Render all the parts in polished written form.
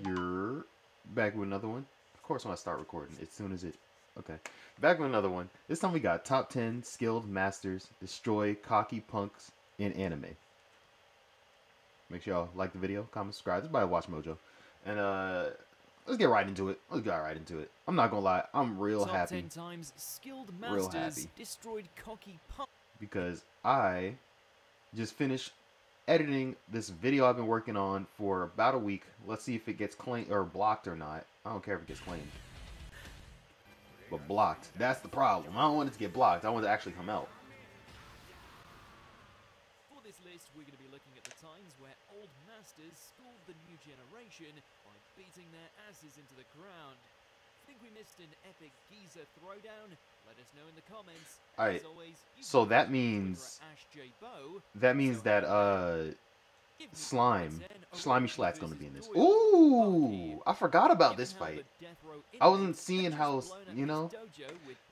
You're back with another one. Of course, when I start recording, as soon as it. Okay. Back with another one. This time we got top 10 skilled masters destroy cocky punks in anime. Make sure y'all like the video, comment, subscribe. This is by Watch Mojo. And let's get right into it. Let's get right into it. I'm not gonna lie, I'm real Top happy. 10 times skilled Real masters happy. destroyed cocky punk. Because I just finished editing this video I've been working on for about a week. Let's see if it gets claimed or blocked or not. I don't care if it gets claimed. But blocked. That's the problem. I don't want it to get blocked. I want it to actually come out. For this list, we're going to be looking at the times where old masters schooled the new generation by beating their asses into the ground. Think we missed an epic geezer throwdown? Let us know in the comments. Alright. As always, So that means Slimy Schlatt's gonna be in this. Ooh, I forgot about this fight. I wasn't seeing how, you know,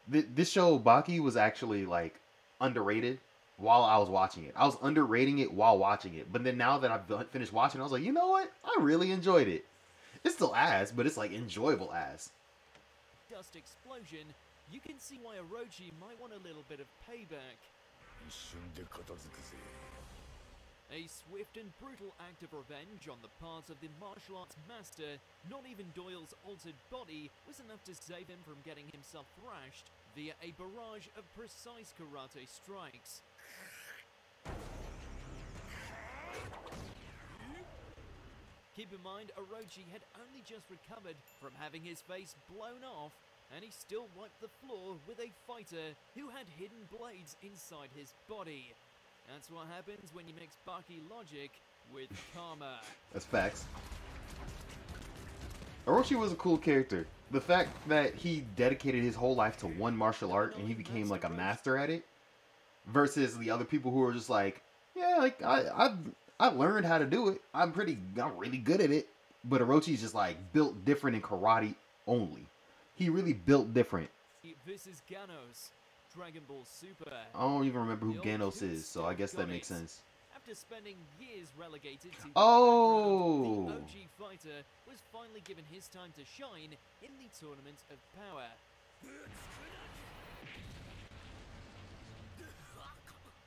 this show Baki was actually like underrated while I was watching it. I was underrating it while watching it, but then now that I've finished watching, I was like, you know what? I really enjoyed it. It's still ass, but it's like enjoyable ass. Dust explosion. You can see why Orochi might want a little bit of payback. A swift and brutal act of revenge on the part of the martial arts master. Not even Doyle's altered body was enough to save him from getting himself thrashed via a barrage of precise karate strikes. Keep in mind, Orochi had only just recovered from having his face blown off, and he still wiped the floor with a fighter who had hidden blades inside his body. That's what happens when you mix Baki logic with karma. That's facts. Orochi was a cool character. The fact that he dedicated his whole life to one martial art and he became like a master at it, versus the other people who were just like, yeah, like I learned how to do it. I'm really good at it. But Orochi's just like built different in karate only. He really built different. This is Ganos, Dragon Ball Super. I don't even remember who Ganos is, so I guess that makes sense. After spending years relegated to the OG fighter was finally given his time to shine in the Tournament of Power.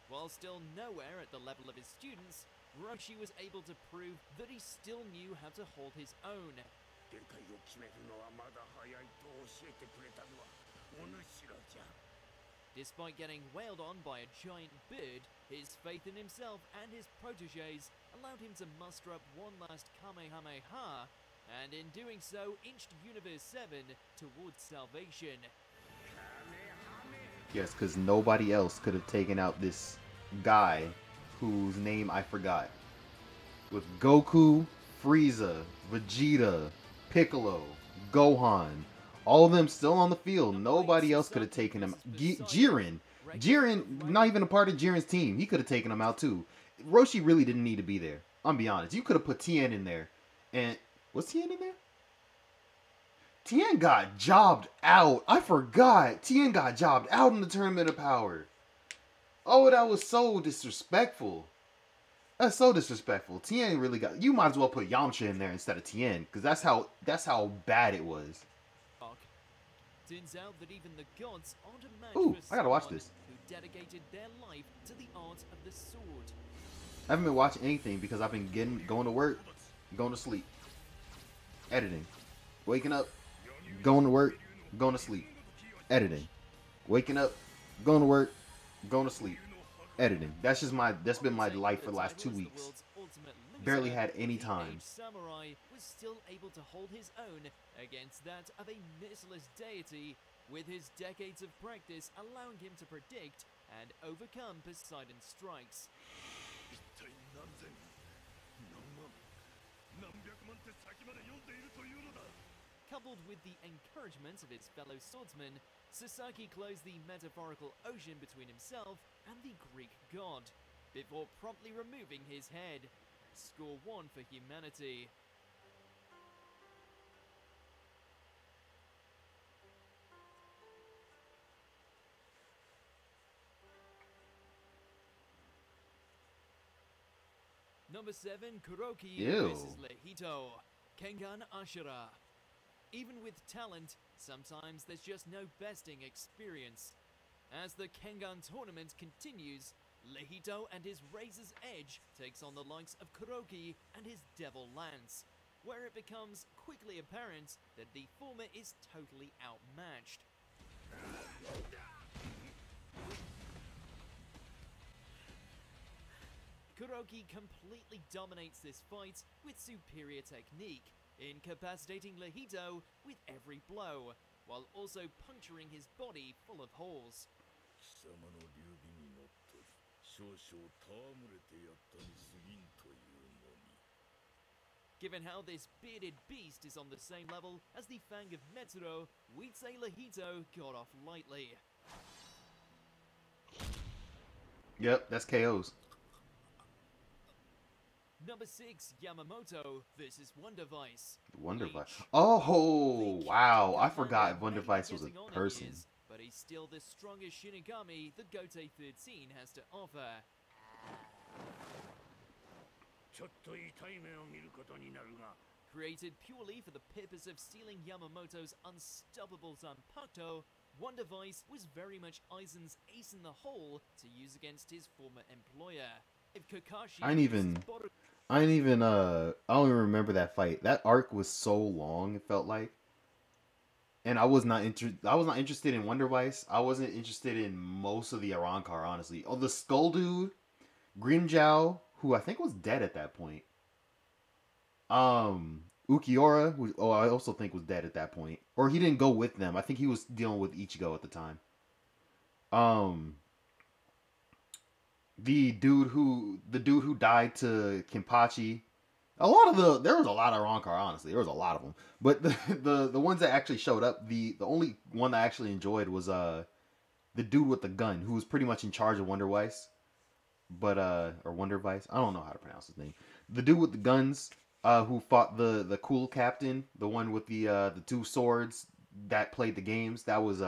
While still nowhere at the level of his students, Roshi was able to prove that he still knew how to hold his own. Despite getting wailed on by a giant bird, his faith in himself and his protégés allowed him to muster up one last Kamehameha, and in doing so, inched Universe 7 towards salvation. Yes, because nobody else could have taken out this guy whose name I forgot. With Goku, Frieza, Vegeta, Piccolo, Gohan, all of them still on the field. Nobody else could have taken him. Jiren, not even a part of Jiren's team. He could have taken him out too. Roshi really didn't need to be there. I'm be honest. You could have put Tien in there. And was Tien in there? Tien got jobbed out. I forgot. Tien got jobbed out in the Tournament of Power. Oh, that was so disrespectful. That's so disrespectful. Tien really got. You might as well put Yamcha in there instead of Tien, because that's how bad it was. Turns out that even the gods aren't a match for I gotta watch this. Who dedicated their life to the art of the sword. I haven't been watching anything because I've been going to work, going to sleep, editing, waking up, going to work, going to sleep, editing, waking up, going to work, going to sleep, editing. That's been my life for the last 2 weeks. Barely had any time. Samurai was still able to hold his own against that of a merciless deity, with his decades of practice allowing him to predict and overcome Poseidon's strikes. Coupled with the encouragement of his fellow swordsmen, Sasaki closed the metaphorical ocean between himself and the Greek god, before promptly removing his head. Score 1 for humanity. Number 7, Kuroki versus Lehito. Kengan Ashura. Even with talent, sometimes there's just no besting experience. As the Kengan tournament continues, Lehito and his Razor's Edge takes on the likes of Kuroki and his Devil Lance, where it becomes quickly apparent that the former is totally outmatched. Kuroki completely dominates this fight with superior technique, incapacitating Lehito with every blow, while also puncturing his body full of holes. Given how this bearded beast is on the same level as the Fang of Metsuro, we'd say Lehito got off lightly. Yep, that's KOs. Number 6, Yamamoto versus Wonder Vice. Wonder Bleach. Vice. Oh, The wow. I Commander forgot Wonder may be Vice was a getting on in person. years, but he's still the strongest Shinigami the Gotei 13 has to offer. Created purely for the purpose of stealing Yamamoto's unstoppable Zanpakuto, Wonder Vice was very much Aizen's ace in the hole to use against his former employer. If Kakashi I don't even remember that fight. That arc was so long, it felt like. And I was not interested in Wonder Vice. I wasn't interested in most of the Arrancar, honestly. Oh, the Skull Dude, Grimjow, who I think was dead at that point. Ukiora, who I also think was dead at that point. Or he didn't go with them. I think he was dealing with Ichigo at the time. The dude who died to Kenpachi. There was a lot of Rancor, honestly. There was a lot of them. But the ones that actually showed up, the only one that I actually enjoyed was the dude with the gun, who was pretty much in charge of Wonder Vice. Or Wonder Vice. I don't know how to pronounce his name. The dude with the guns, who fought the cool captain, the one with the two swords that played the games. That was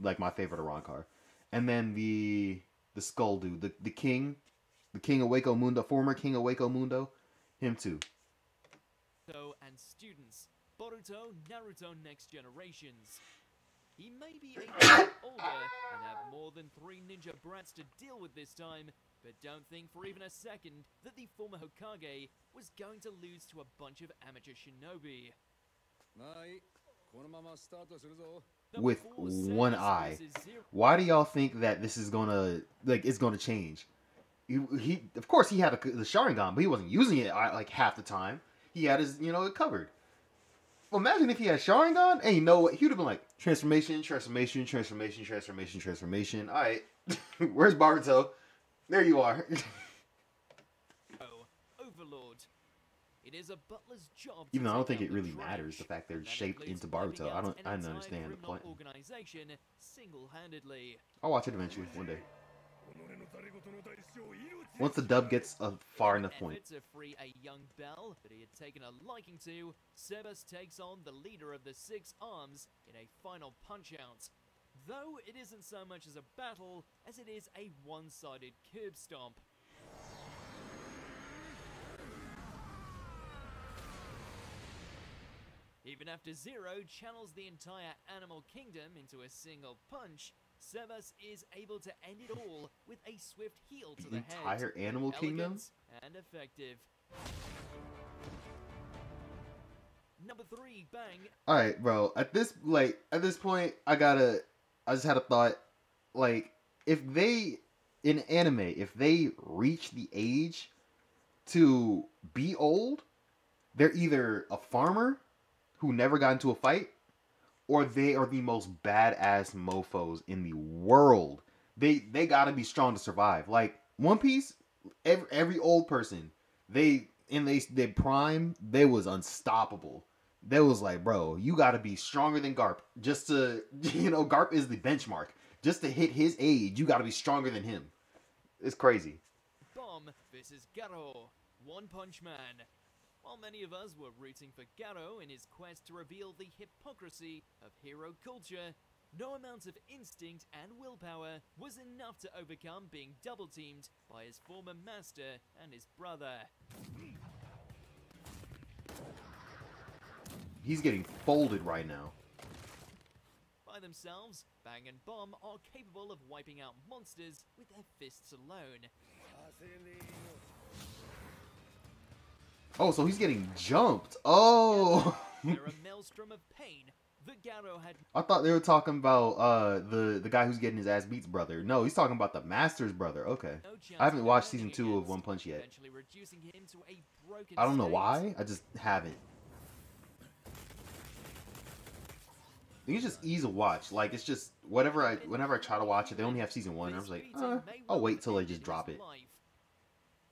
like my favorite Rancor. And then the skull dude, the king of Wako Mundo, former king of Wako Mundo, him too. And students, Boruto, Naruto Next Generations. He may be a bit older and have more than 3 ninja brats to deal with this time, but don't think for even a second that the former Hokage was going to lose to a bunch of amateur shinobi. With one eye. Why do y'all think that this is it's gonna change? He of course he had the Sharingan, but he wasn't using it like half the time. He had his it covered. Well, imagine if he had Sharingan and you know what, he would have been like transformation. All right, where's Baruto? There you are. Overlord. It is a butler's job. Even though I don't think it really matters the fact they're shaped into Baruto. I didn't understand the point. Organization single-handedly. I'll watch it eventually one day. Once the dub gets a far enough point. To free a young Bell that he had taken a liking to, Sebas takes on the leader of the 6 Arms in a final punch-out. Though it isn't so much as a battle as it is a one-sided curb stomp. Even after Zero channels the entire animal kingdom into a single punch, Sebas is able to end it all with a swift heel to the head. Entire animal kingdom? And effective. Number 3, Bang. Alright, bro. At this point, I just had a thought. Like, if they, in anime, if they reach the age to be old, they're either a farmer who never got into a fight, or they are the most badass mofos in the world. They gotta be strong to survive. Like One Piece, every old person, they prime, they was unstoppable. They was like, bro, you gotta be stronger than Garp. Just to, Garp is the benchmark. Just to hit his age, you gotta be stronger than him. It's crazy. Bomb versus Garo, One Punch Man. While many of us were rooting for Garo in his quest to reveal the hypocrisy of hero culture, no amount of instinct and willpower was enough to overcome being double-teamed by his former master and his brother. he's getting folded right now. By themselves, Bang and Bomb are capable of wiping out monsters with their fists alone. Oh, so he's getting jumped. Oh. They're a maelstrom of pain. The Garo had I thought they were talking about the guy who's getting his ass beat's brother. No, he's talking about the Master's brother. Okay. no chance I haven't of watched defending season 2 of against, One Punch yet. eventually reducing him to a broken I don't know state. why. I just haven't. I think it's just ease of watch. Like it's just whenever I try to watch it, they only have season 1. And I was like, I'll wait till they just drop it.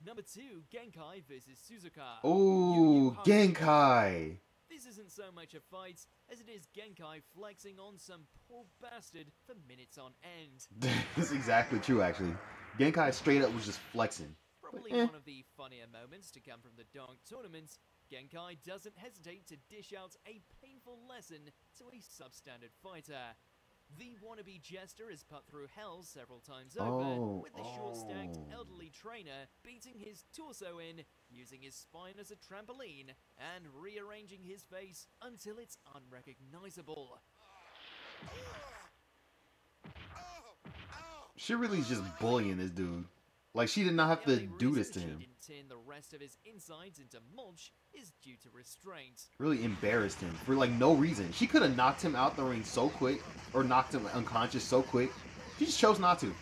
Number 2, Genkai versus Suzuka. Oh, Genkai. This isn't so much a fight as it is Genkai flexing on some poor bastard for minutes on end. That's exactly true, actually. Genkai straight up was just flexing. Probably one of the funnier moments to come from the Donk tournament, Genkai doesn't hesitate to dish out a painful lesson to a substandard fighter. The wannabe jester is put through hell several times over, with the short-stacked elderly trainer beating his torso in, using his spine as a trampoline, and rearranging his face until it's unrecognizable. She really is just bullying this dude. Like, she did not have to do this to him. She didn't turn the rest of his insides into mulch is due to restraint. Really embarrassed him for, like, no reason. She could have knocked him out the ring so quick, or knocked him unconscious so quick. She just chose not to.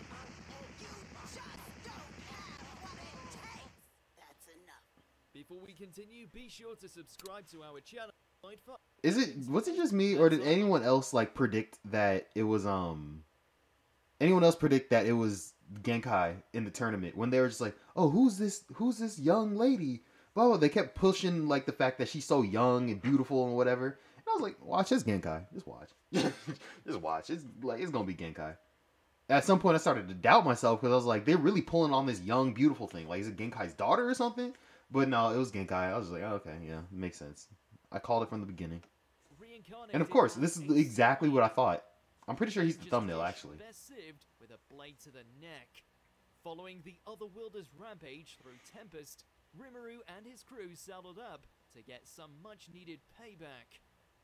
Before we continue, be sure to subscribe to our channel. Was it just me, or did anyone else, like, predict that it was, anyone else predict that it was Genkai in the tournament when they were just like, oh, who's this young lady? Blah, blah. They kept pushing like the fact that she's so young and beautiful and whatever. And I was like, watch, it's Genkai. Just watch. Just watch. It's gonna be Genkai. At some point I started to doubt myself because I was like, they're really pulling on this young, beautiful thing. Like, is it Genkai's daughter or something? But no, it was Genkai. I was like, oh, okay, yeah, makes sense. I called it from the beginning. And of course, this is exactly what I thought. I'm pretty sure he's the thumbnail, actually. Best served with a blade to the neck. Following the Otherworlders' rampage through Tempest, Rimuru and his crew saddled up to get some much-needed payback.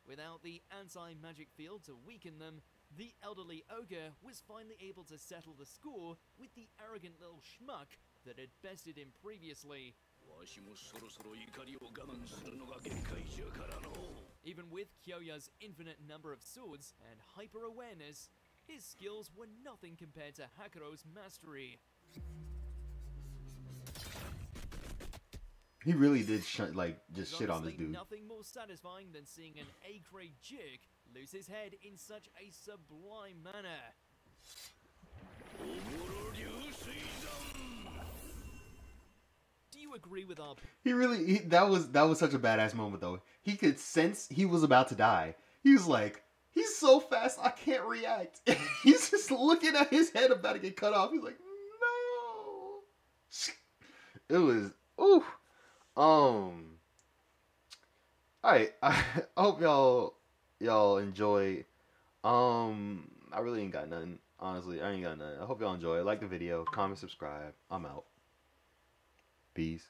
Without the anti-magic field to weaken them, the elderly ogre was finally able to settle the score with the arrogant little schmuck that had bested him previously. Even with Kyoya's infinite number of swords and hyper-awareness, his skills were nothing compared to Hakuro's mastery. He really did just shit on this dude. Nothing more satisfying than seeing an A-grade jerk lose his head in such a sublime manner. Do you agree with our... That was such a badass moment though. He could sense he was about to die. He was like, he's so fast I can't react. He's just looking at his head about to get cut off. He's like, no. It was, ooh. Alright, I hope y'all enjoy. I really ain't got nothing. Honestly, I ain't got nothing. I hope y'all enjoy. Like the video, comment, subscribe. I'm out. Peace.